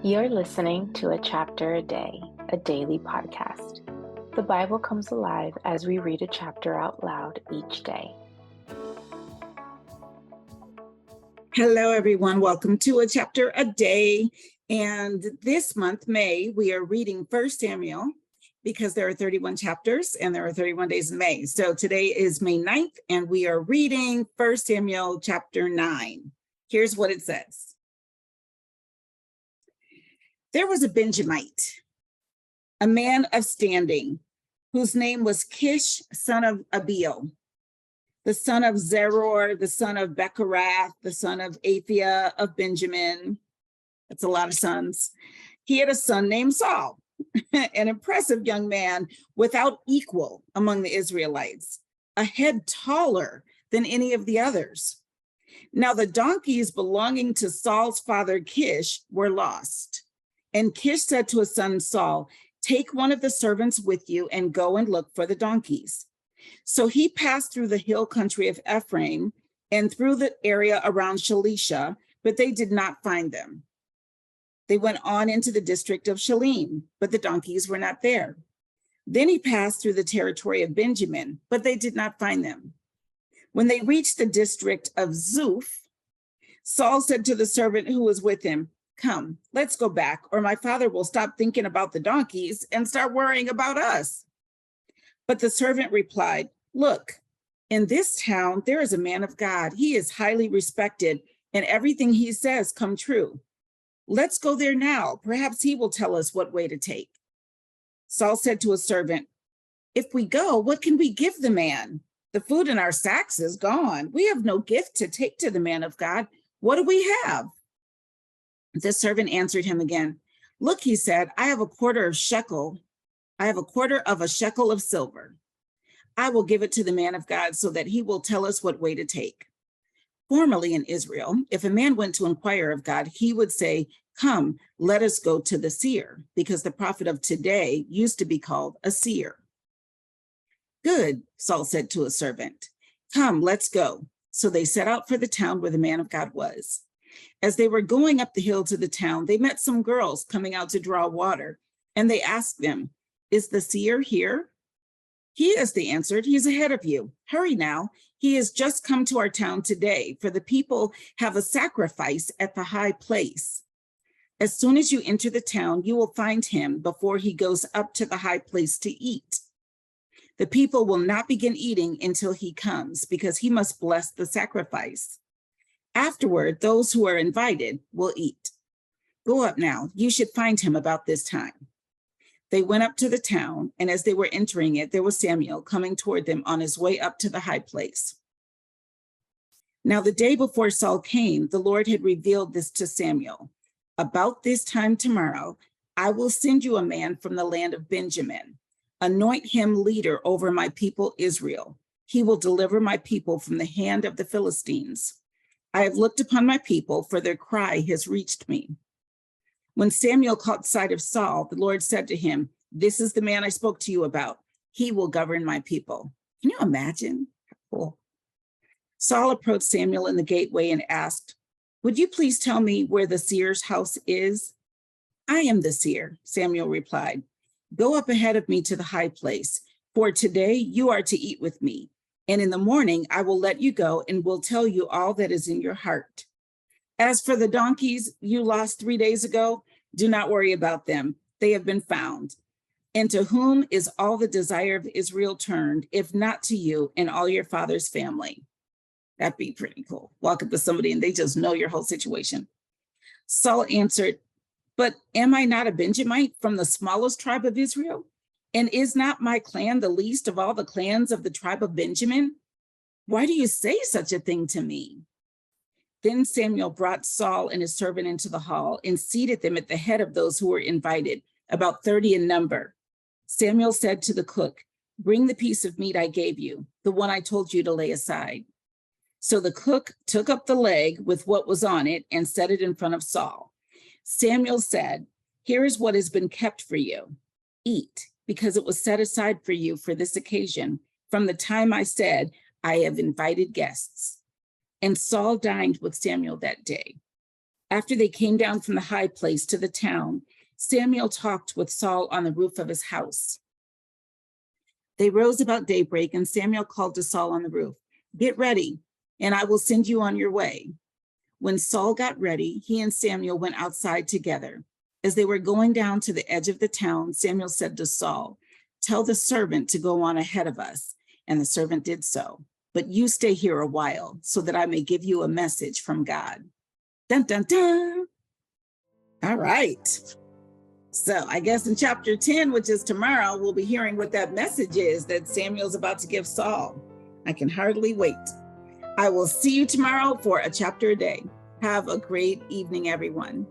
You're listening to A Chapter a Day, a daily podcast. The Bible comes alive as we read a chapter out loud each day. Hello, everyone. Welcome to A Chapter a Day. And this month, May, we are reading 1 Samuel because there are 31 chapters and there are 31 days in May. So today is May 9th, and we are reading 1 Samuel chapter 9. Here's what it says. There was a Benjamite, a man of standing, whose name was Kish, son of Abiel, the son of Zeror, the son of Becherath, the son of Aphiah of Benjamin. That's a lot of sons. He had a son named Saul, an impressive young man without equal among the Israelites, a head taller than any of the others. Now the donkeys belonging to Saul's father Kish were lost. And Kish said to his son Saul, "Take one of the servants with you and go and look for the donkeys." So he passed through the hill country of Ephraim and through the area around Shalisha, but they did not find them. They went on into the district of Shalim, but the donkeys were not there. Then he passed through the territory of Benjamin, but they did not find them. When they reached the district of Zuph, Saul said to the servant who was with him, "Come, let's go back, or my father will stop thinking about the donkeys and start worrying about us." But the servant replied, "Look, in this town, there is a man of God. He is highly respected, and everything he says come true. Let's go there now. Perhaps he will tell us what way to take." Saul said to his servant, "If we go, what can we give the man? The food in our sacks is gone. We have no gift to take to the man of God. What do we have?" The servant answered him again. "Look," he said, I have a quarter of a shekel of silver. I will give it to the man of God so that he will tell us what way to take. Formerly in Israel, if a man went to inquire of God, he would say, 'Come, let us go to the seer,' because the prophet of today used to be called a seer." "Good," Saul said to his servant. "Come, let's go." So they set out for the town where the man of God was. As they were going up the hill to the town, they met some girls coming out to draw water, and they asked them, "Is the seer here?" "He is," they answered. "He's ahead of you. Hurry now. He has just come to our town today, for the people have a sacrifice at the high place. As soon as you enter the town, you will find him before he goes up to the high place to eat. The people will not begin eating until he comes, because he must bless the sacrifice. Afterward, those who are invited will eat. Go up now. You should find him about this time." They went up to the town, and as they were entering it, there was Samuel coming toward them on his way up to the high place. Now the day before Saul came, the Lord had revealed this to Samuel. "About this time tomorrow, I will send you a man from the land of Benjamin. Anoint him leader over my people Israel. He will deliver my people from the hand of the Philistines. I have looked upon my people, for their cry has reached me." When Samuel caught sight of Saul, the Lord said to him, "This is the man I spoke to you about. He will govern my people." Can you imagine? Cool. Saul approached Samuel in the gateway and asked, "Would you please tell me where the seer's house is?" "I am the seer," Samuel replied. "Go up ahead of me to the high place, for today you are to eat with me. And in the morning, I will let you go and will tell you all that is in your heart. As for the donkeys you lost 3 days ago, do not worry about them. They have been found. And to whom is all the desire of Israel turned, if not to you and all your father's family?" That'd be pretty cool. Walk up to somebody and they just know your whole situation. Saul answered, "But am I not a Benjamite from the smallest tribe of Israel? And is not my clan the least of all the clans of the tribe of Benjamin? Why do you say such a thing to me?" Then Samuel brought Saul and his servant into the hall and seated them at the head of those who were invited, about 30 in number. Samuel said to the cook, "Bring the piece of meat I gave you, the one I told you to lay aside." So the cook took up the leg with what was on it and set it in front of Saul. Samuel said, "Here is what has been kept for you. Eat, because it was set aside for you for this occasion, from the time I said, 'I have invited guests.'" And Saul dined with Samuel that day. After they came down from the high place to the town, Samuel talked with Saul on the roof of his house. They rose about daybreak, and Samuel called to Saul on the roof, "Get ready, and I will send you on your way." When Saul got ready, he and Samuel went outside together. As they were going down to the edge of the town, Samuel said to Saul, "Tell the servant to go on ahead of us." And the servant did so. "But you stay here a while, so that I may give you a message from God." Dun, dun, dun. All right. So I guess in chapter 10, which is tomorrow, we'll be hearing what that message is that Samuel's about to give Saul. I can hardly wait. I will see you tomorrow for a chapter a day. Have a great evening, everyone.